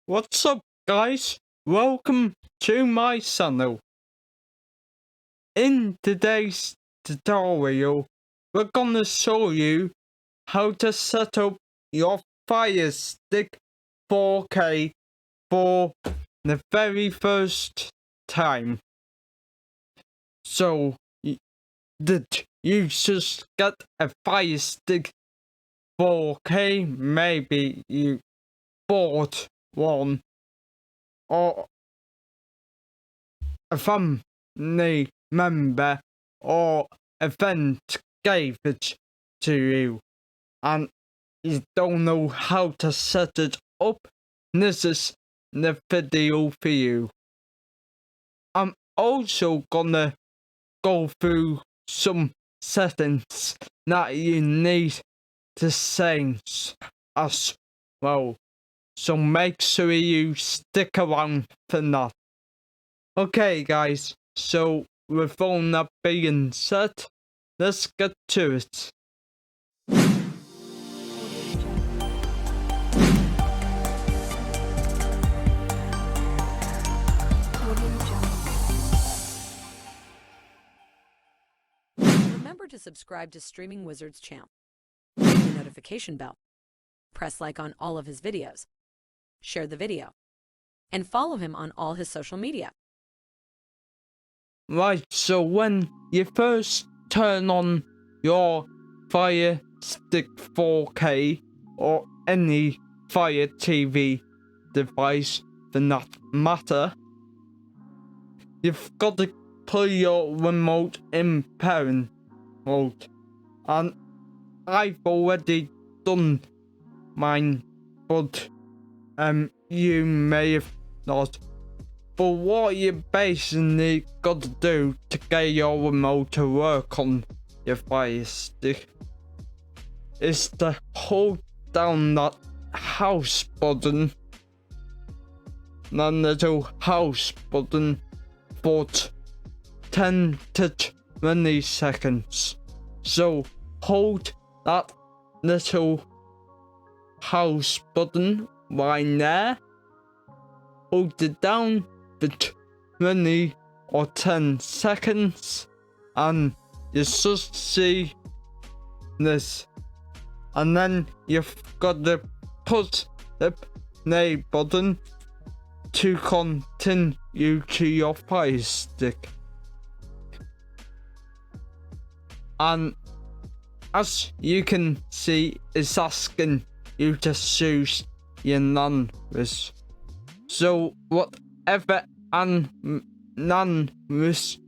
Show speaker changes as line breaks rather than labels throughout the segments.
What's up, guys? Welcome to my channel. In today's tutorial, we're gonna show you how to set up your Firestick 4K for the very first time. So, did you just get a Firestick 4K? Maybe you bought one, or a family member or a friend gave it to you and you don't know how to set it up. This is the video for you. I'm also gonna go through some settings that you need to change as well, so make sure you stick around for that. Okay guys, so with all that being said, let's get to it.
Remember to subscribe to Streaming Wizard's channel, hit the notification bell, press like on all of his videos, share the video, and follow him on all his social media.
Right, so when you first turn on your Fire Stick 4K or any Fire TV device for that matter, you've got to put your remote in parent mode, and I've already done mine, but you may have not. But what you basically got to do to get your remote to work on your Fire Stick is to hold down that house button, that little house button, for 10 to 20 seconds. So hold that little house button right there, hold it down for 20 or 10 seconds, and you just see this, and then you've got to put the play button to continue to your Fire Stick. And as you can see, it's asking you to choose your language. So whatever language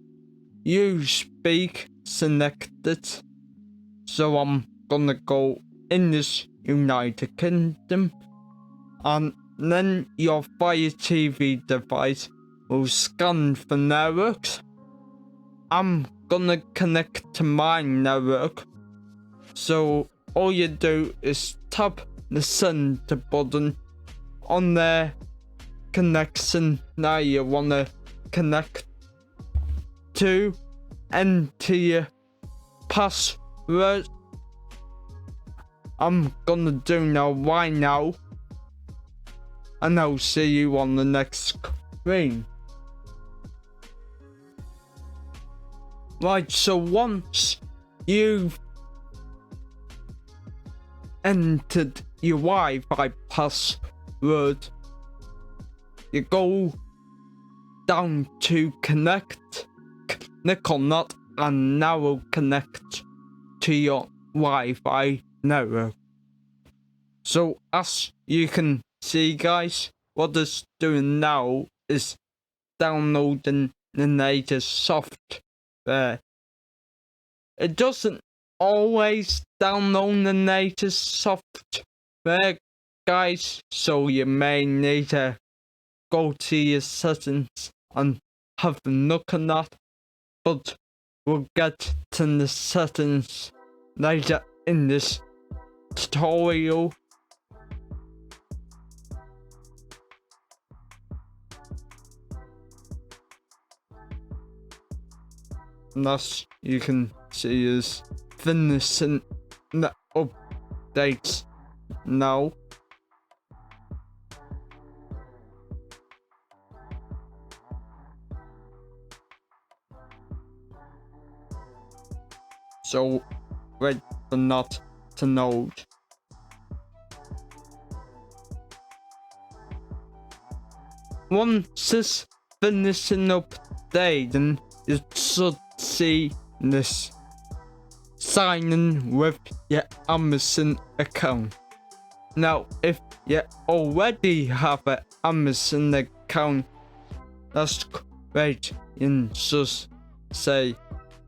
you speak, select it. So I'm gonna go English, United Kingdom, and then your Fire TV device will scan the networks. I'm gonna connect to my network, so all you do is tap the center button on their connection that you wanna connect to, enter your password. I'm gonna do now right now, and I'll see you on the next screen. Right, so once you've entered your Wi-Fi password, you go down to connect, click on that, and now will connect to your Wi-Fi network. So as you can see guys, what it's doing now is downloading the latest software. It doesn't always download the latest software guys, so you may need to go to your settings and have a look at that, but we'll get to the settings later in this tutorial. And as you can see, is finishing the updates now. so wait for that to load. Once it's finishing updating, you should see this sign in with your Amazon account. Now, if you already have an Amazon account, that's great. You just say,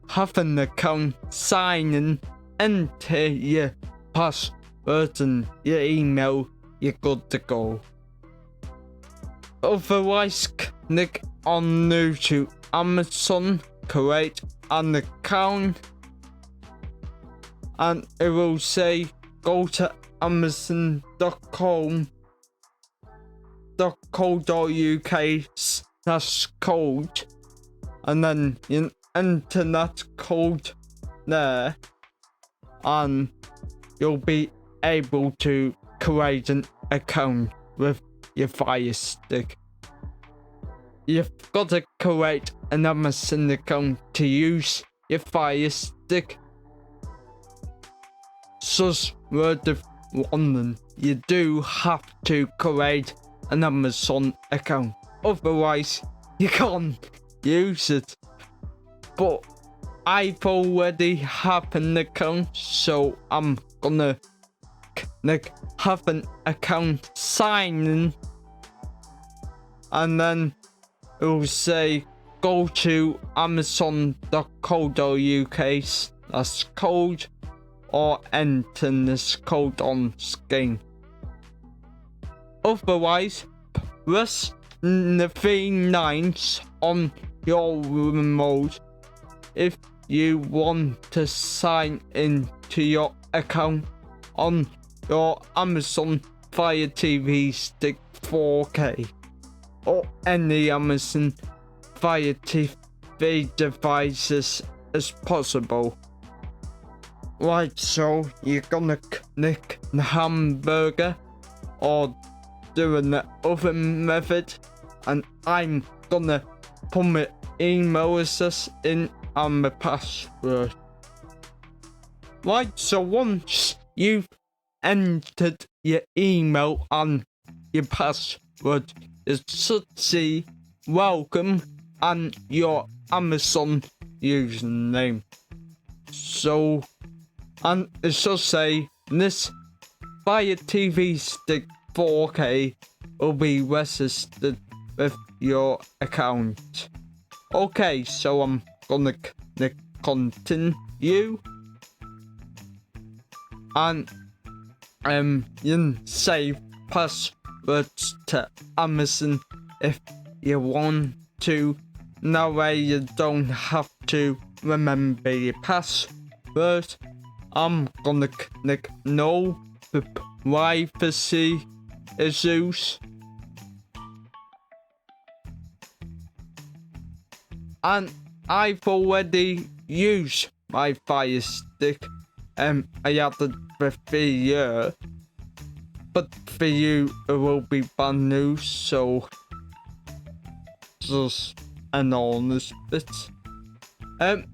have an account, sign in, enter your password and your email, you're good to go. Otherwise, click on new to Amazon, create an account, and it will say go to amazon.co.uk/code, and then you enter that code there, and you'll be able to create an account with your Firestick. You've got to create an Amazon account to use your Firestick. Just word of warning, you do have to create an Amazon account, otherwise you can't use it. But I've already have an account, so I'm gonna have an account signing, and then it will say go to amazon.co.uk/code or enter this code on screen. Otherwise, press the 3 lines on your remote if you want to sign into your account on your Amazon Fire TV Stick 4K or any Amazon Fire TV devices as possible. Right, so you're gonna click the hamburger or doing the other method, and I'm gonna put my email address in and my password. Right, so once you've entered your email and your password, you should see welcome and your Amazon username. So, and it should say this Fire TV Stick 4K will be registered with your account. Okay, so I'm gonna click continue, and you can save passwords to Amazon if you want to. That way you don't have to remember your password. I'm gonna click no for privacy issues. And I've already used my Firestick. I had it for 3 years. But for you, it will be brand new, so just an honest bit. And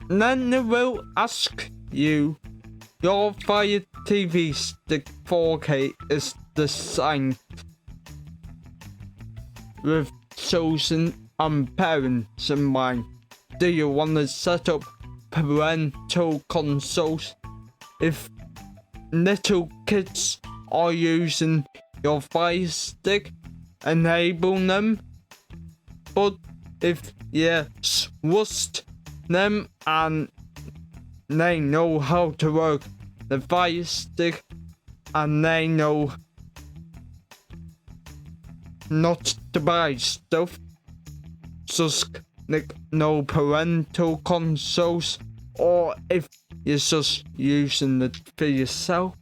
then it will ask you, your Fire TV Stick 4K is designed with children and parents in mind. Do you want to set up parental controls if little kids are using your Firestick? Enable them. But if you trust them and they know how to work the Firestick and they know not to buy stuff, just click no parental controls, or if you're just using it for yourself.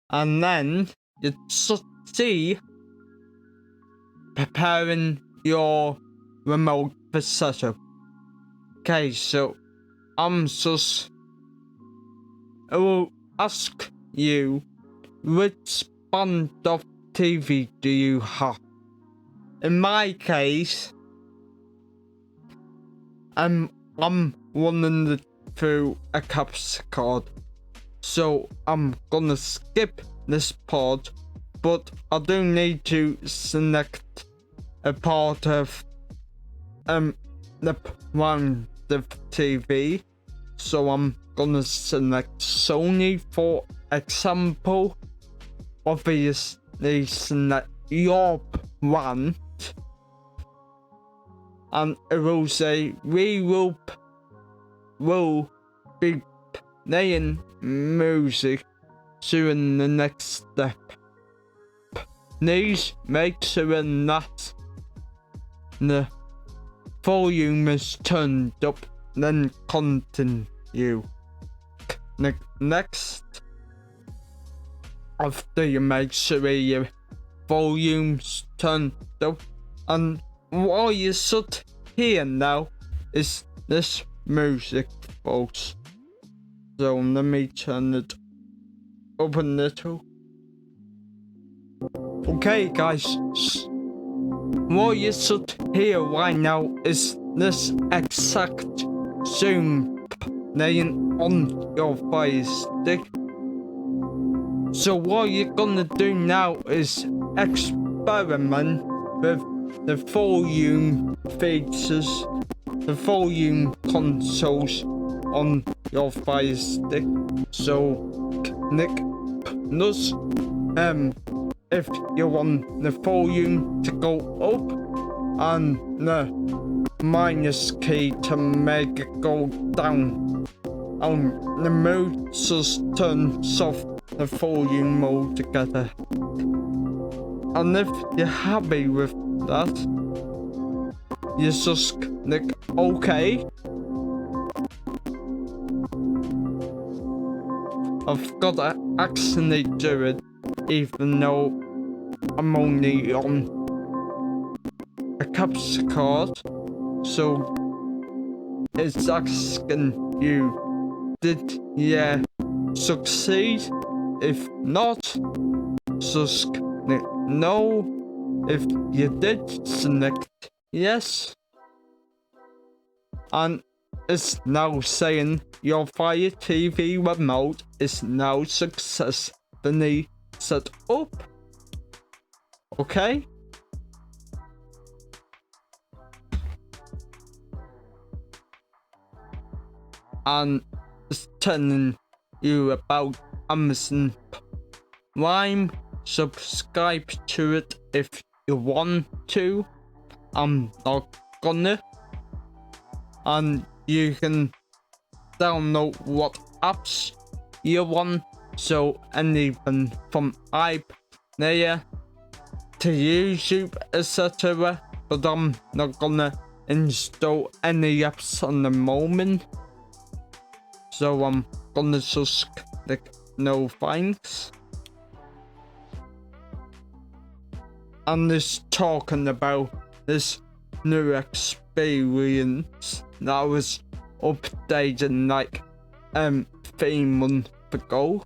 And then you should see preparing your remote for setup. Okay, so it will ask you which band of TV do you have. In my case, I'm running it through a capture card, so I'm gonna skip this part, but I do need to select a part of the brand of TV, so I'm gonna select Sony for example. Obviously select your brand, and it will say we will be playing music during the next step. Please make sure that the volume is turned up, then continue. Next, after you make sure your volume's turned up, and what you should hear now is this music, folks. So let me turn it up a little. Okay, guys. What you should hear right now is this exact zoom playing on your Firestick. So what you're gonna do now is experiment with the volume features, the volume consoles on your Firestick. So click plus if you want the volume to go up, and the minus key to make it go down. And the mode just turns off the volume mode together. And if you're happy with that, you just click OK. I've got to actually do it, even though I'm only on a capture card. So it's asking you, did you succeed? If not, just click no. If you did, select yes. And it's now saying your Fire TV remote is now successfully set up. Okay? And it's telling you about Amazon Prime. Subscribe to it if you want to. I'm not gonna. And you can download what apps you want. So anything from iPlayer to YouTube, etc. But I'm not gonna install any apps on the moment. So I'm gonna just click no thanks. And this talking about this new experience that was updated like 3 months ago.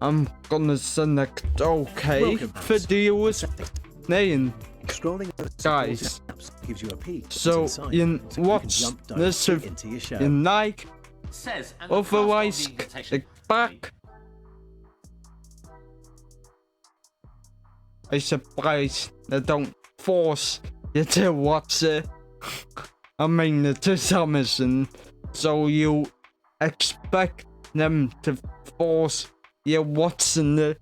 I'm gonna select OK. Video is playing, guys.
Gives you a peek
so you watch this if you like. Otherwise, click back. I'm surprised they don't force you to watch it. I mean, it is Amazon, so you expect them to force you watching it.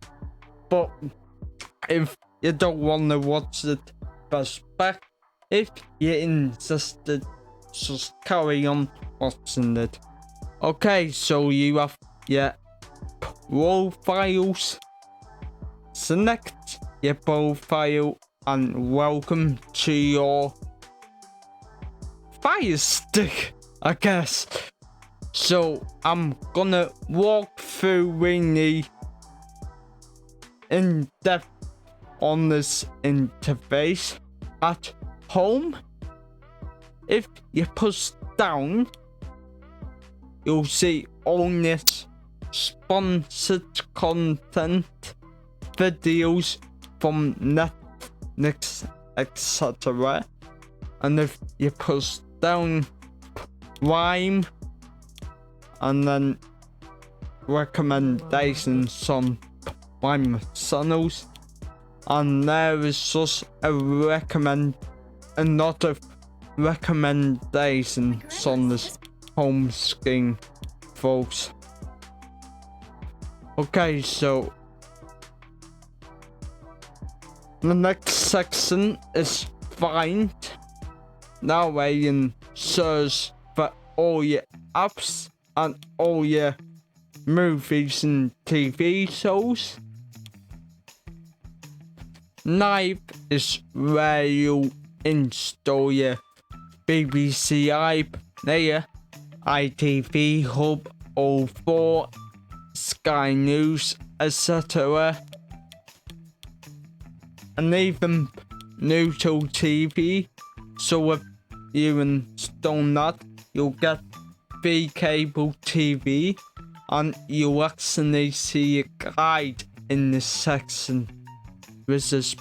But if you don't want to watch it, press back. If you're interested, just carry on watching it. Okay, so you have your profiles. Select your profile and welcome to your Firestick, I guess. So I'm gonna walk through really in depth on this interface. At home, if you push down, you'll see all this sponsored content, videos from Netflix, etc. And if you push down rhyme, and then recommendations on my channels, and there is just another recommendations on this home screen, folks. Okay, so the next section is find. That way you can search for all your apps and all your movies and TV shows. Live is where you install your BBC iPlayer, ITV Hub, O4, Sky News, etc. And even Neutral TV. So if you install that, you'll get free cable TV, and you'll actually see a guide in this section, which is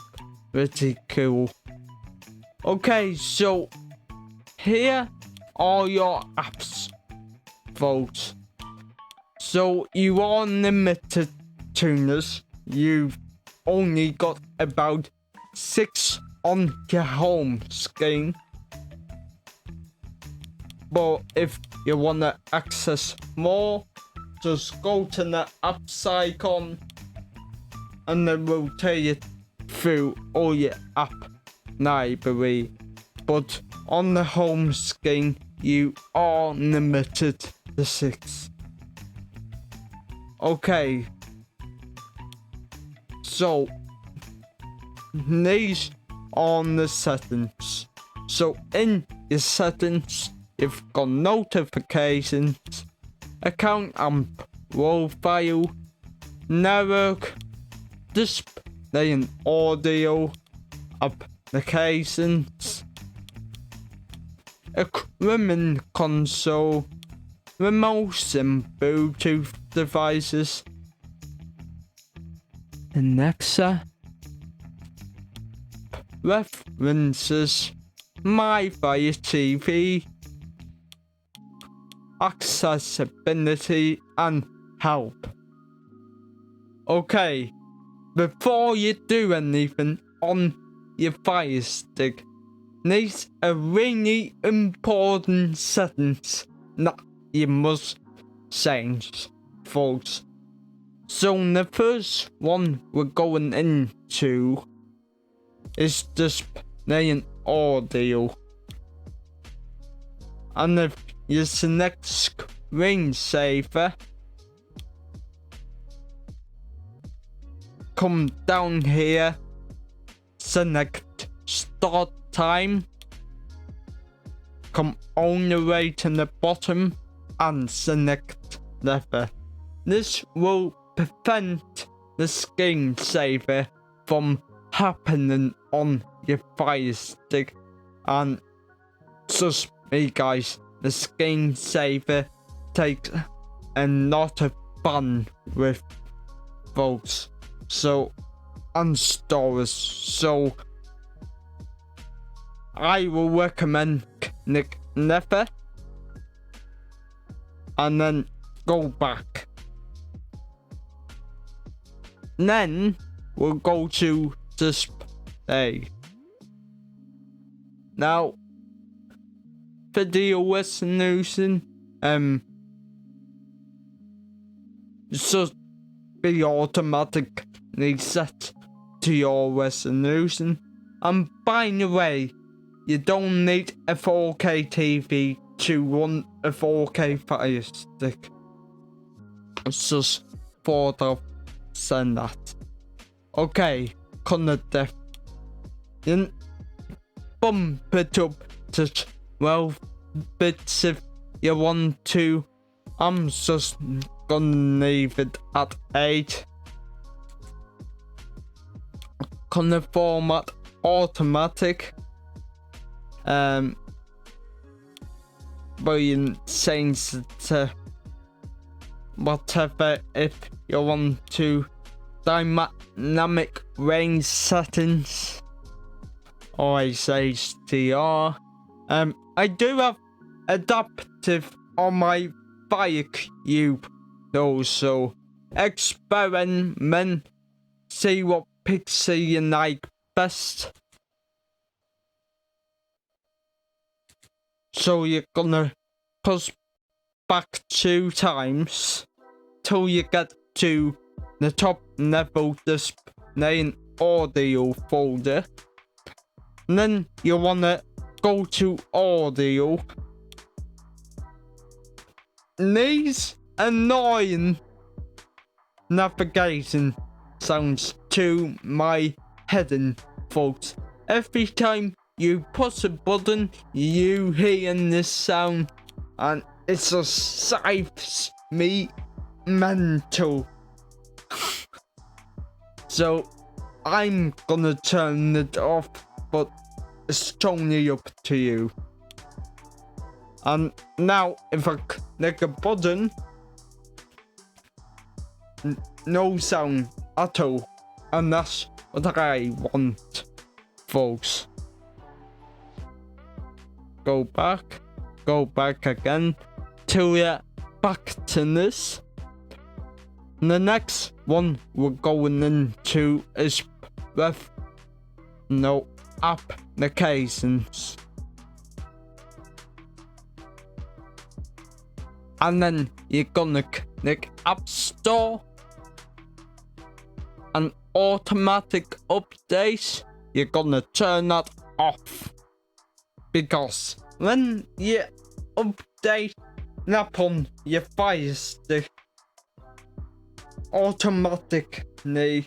pretty cool. Okay, so here are your apps, folks. So you are limited to this. You've only got about 6 on your home screen. But if you want to access more, just go to the apps icon and it will take you through all your app library. But on the home screen, you are limited to 6. Okay. So these are the settings. So in your settings, you've got notifications, account and profile, network, display and audio, applications, equipment console, remote and Bluetooth devices, Alexa, preferences, My Fire TV, accessibility and help. Okay, before you do anything on your Fire Stick, these are really important settings that you must change, folks. So the first one we're going into is display and audio. And if you select screensaver, come down here, select start time, come all the way to the bottom and select lever. This will prevent the screensaver from happening on your Fire Stick, and trust me guys, the screensaver takes a lot of bandwidth, folks, so and storage. So I will recommend click never and then go back. Then we'll go to display. Now, video resolution should be automatically set to your resolution. And by the way, you don't need a 4K TV to run a 4K Fire Stick. It's just thought of saying that. Okay, color depth. Then bump it up to 12 bits if you want to. I'm just gonna leave it at 8. Color format automatic. But you can change it to whatever if you want to. Dynamic range settings, always HDR. I do have adaptive on my Fire Cube. Also, experiment, see what pixel you like best. So you're gonna press back 2 times till you get to the top level display in audio folder. And then you wanna go to audio. These annoying navigation sounds to my head, folks. Every time you push a button, you hear this sound, and it just drives me mental. So I'm gonna turn it off, but it's totally up to you. And now if I click a button, no sound at all, and that's what I want, folks. Go back again till you're back to this. And the next one we're going into is with no applications. And then you're gonna click App Store and automatic updates. You're gonna turn that off, because when you update an app on your Firestick, automatically,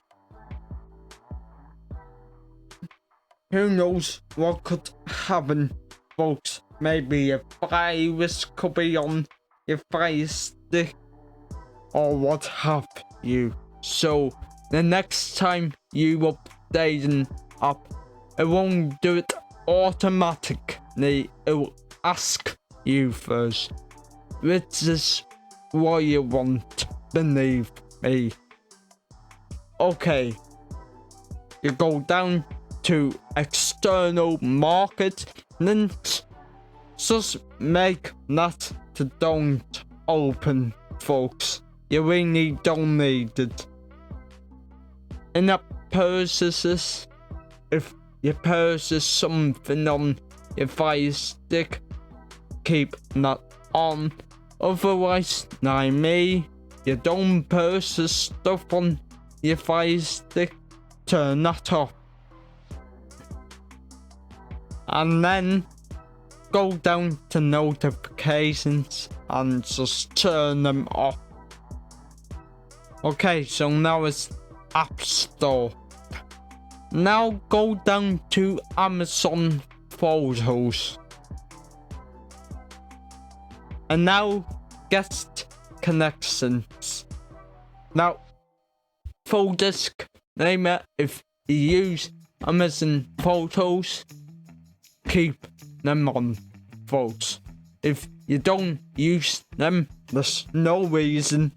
who knows what could happen, folks. Maybe a virus could be on your Firestick or what have you. So the next time you update an app, it won't do it automatically. It will ask you first, which is what you want, believe me. Okay, you go down to external market, then just make that to don't open, folks. You really don't need it. In-app purchases, if you purchase something on your Firestick, keep that on. Otherwise, like me, you don't purchase stuff on your Firestick, turn that off. And then go down to notifications and just turn them off. Okay, so now it's App Store. Now go down to Amazon Photos. And now guest connections. Now, full disclaimer, if you use Amazon Photos, keep them on, folks. If you don't use them, there's no reason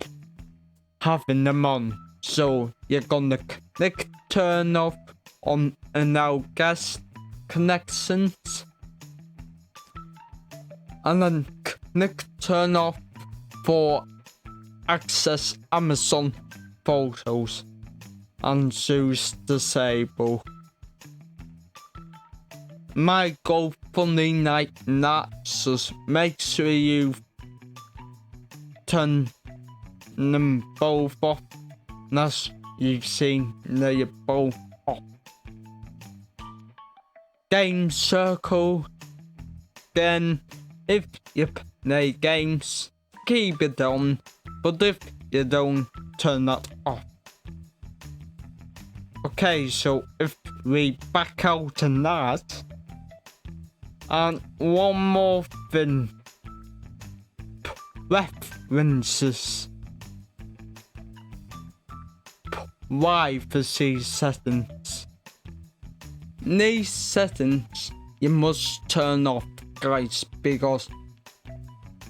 having them on. So you're gonna click turn off on allow guest connections, and then click turn off for access Amazon Photos and choose disable. My goal funny like that, just make sure you turn them both off. As you've seen, they're both off. Game circle. Then, if you play games, keep it on, but if you don't, turn that off. Okay, so if we back out in that, and one more thing, preferences. Privacy settings. These settings you must turn off, guys, because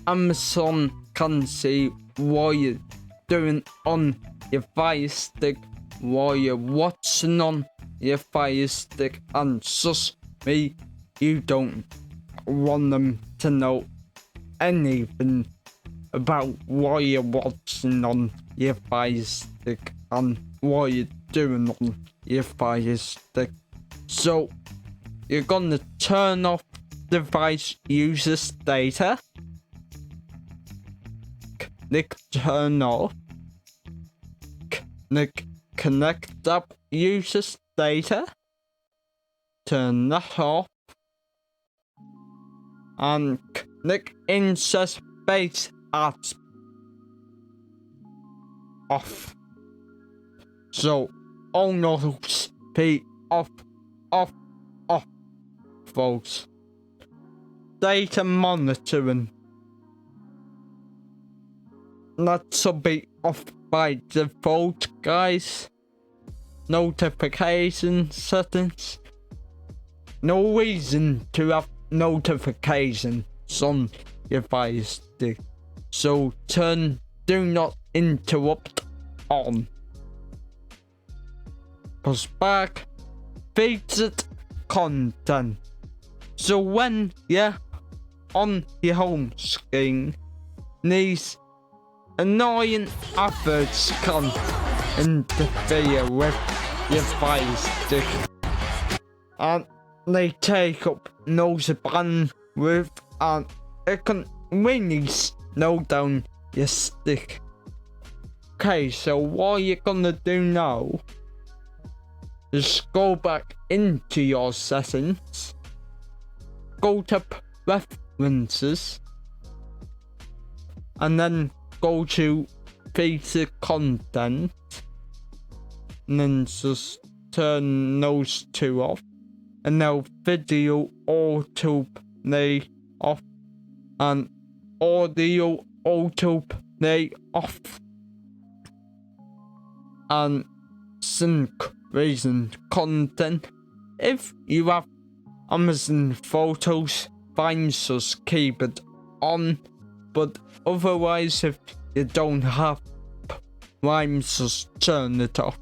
Amazon can see what you're doing on your Firestick, what you're watching on your Firestick, and trust me, you don't want them to know anything about what you're watching on your Fire Stick and what you're doing on your Fire Stick. So you're gonna turn off device users data. Click turn off. Click connect up users data. Turn that off. And click insert space ads off. So all notes be off, folks. Data monitoring. That should be off by default, guys. Notification settings. No reason to have notifications on your Fire Stick. So turn do not interrupt on. Push back. Featured content. So when you're on your home screen, these annoying adverts can interfere with your Fire Stick, and they take up loads of bandwidth, and it can really slow down your stick. Okay, so what you're gonna do now is go back into your settings, go to preferences, and then go to featured content, and then just turn those two off, and now video autoplay off and audio autoplay off, and sync recent content. If you have Amazon Photos, fine, just keep it on, but otherwise if you don't have Prime, just turn it off.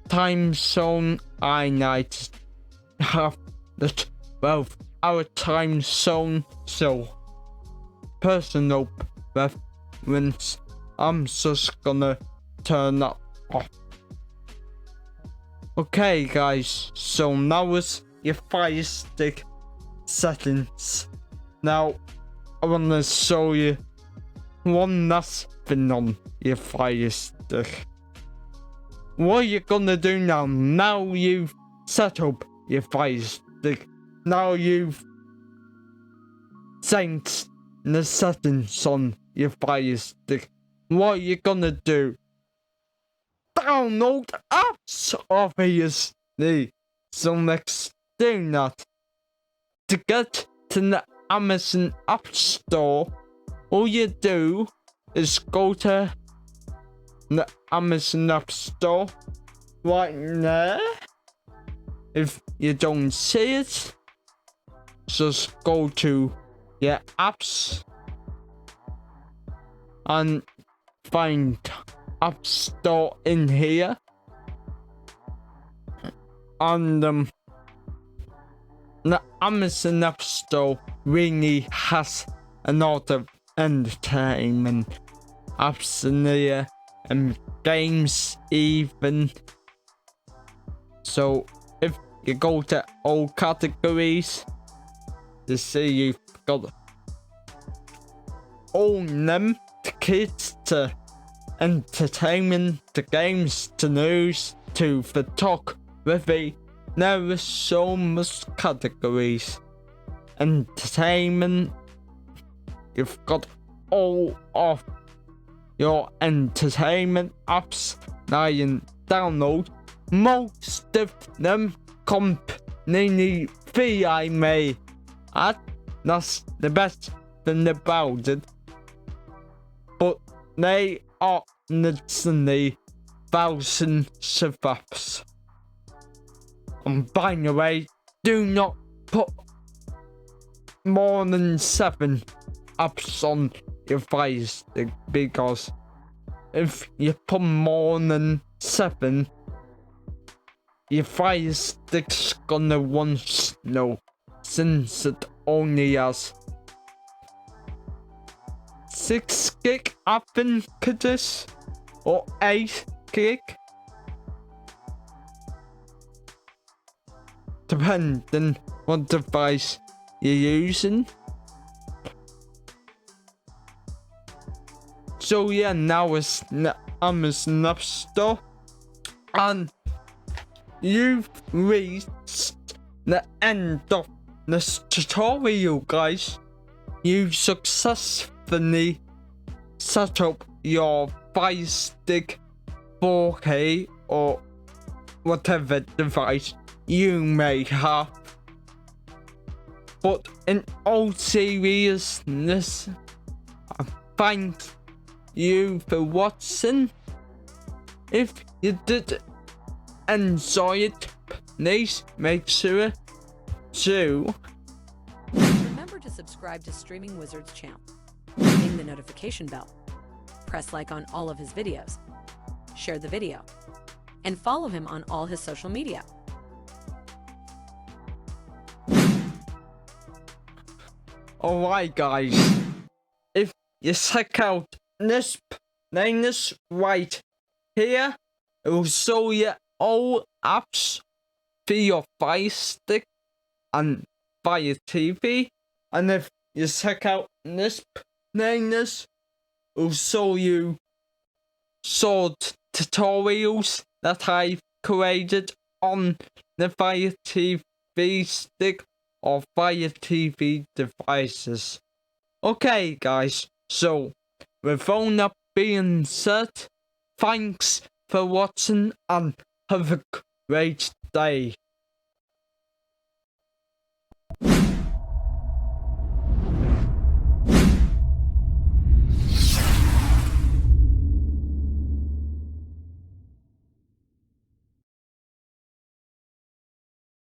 Time zone, I might have the 12-hour time zone, so personal preference, I'm just gonna turn that off. Okay guys, so now is your Fire Stick settings. Now I wanna show you one last thing on your Fire Stick. What you're gonna do now you've set up your Fire Stick, now you've changed the settings on your Fire Stick, what you're gonna do, download apps, obviously. So let's do that. To get to the Amazon App Store, all you do is go to the Amazon App Store right there. If you don't see it, just go to your apps and find App Store in here, and the Amazon App Store really has a lot of entertainment apps in here and games even. So if you go to all categories, you see you've got all them, to kids, to entertainment, to games, to news, to photography. There is so much categories. Entertainment, you've got all of your entertainment apps now you can download. Most of them completely free, I may add. That's the best thing about it. But they are literally thousands of apps. And by the way, do not put more than 7 apps on your Fire Stick, because if you put more than 7, your Fire Stick's gonna run slow, since it only has 6 gig, I think it is, or 8 gig, depending what device you're using. So yeah, now it's Amazon App Store, and you've reached the end of this tutorial, guys. You successfully set up your Firestick 4K or whatever device you may have. But in all seriousness, I thank you for watching. If you did enjoy it, please make sure to
Remember to subscribe to Streaming Wizard's channel. Ding the notification bell. Press like on all of his videos. Share the video. And follow him on all his social media.
Alright guys, if you check out this playlist right here, it will show you all apps for your Fire Stick and Fire TV. And if you check out this playlist, it will show you short tutorials that I've created on the Fire TV stick or Fire TV devices. Okay guys, so with all that being said, thanks for watching and have a great day.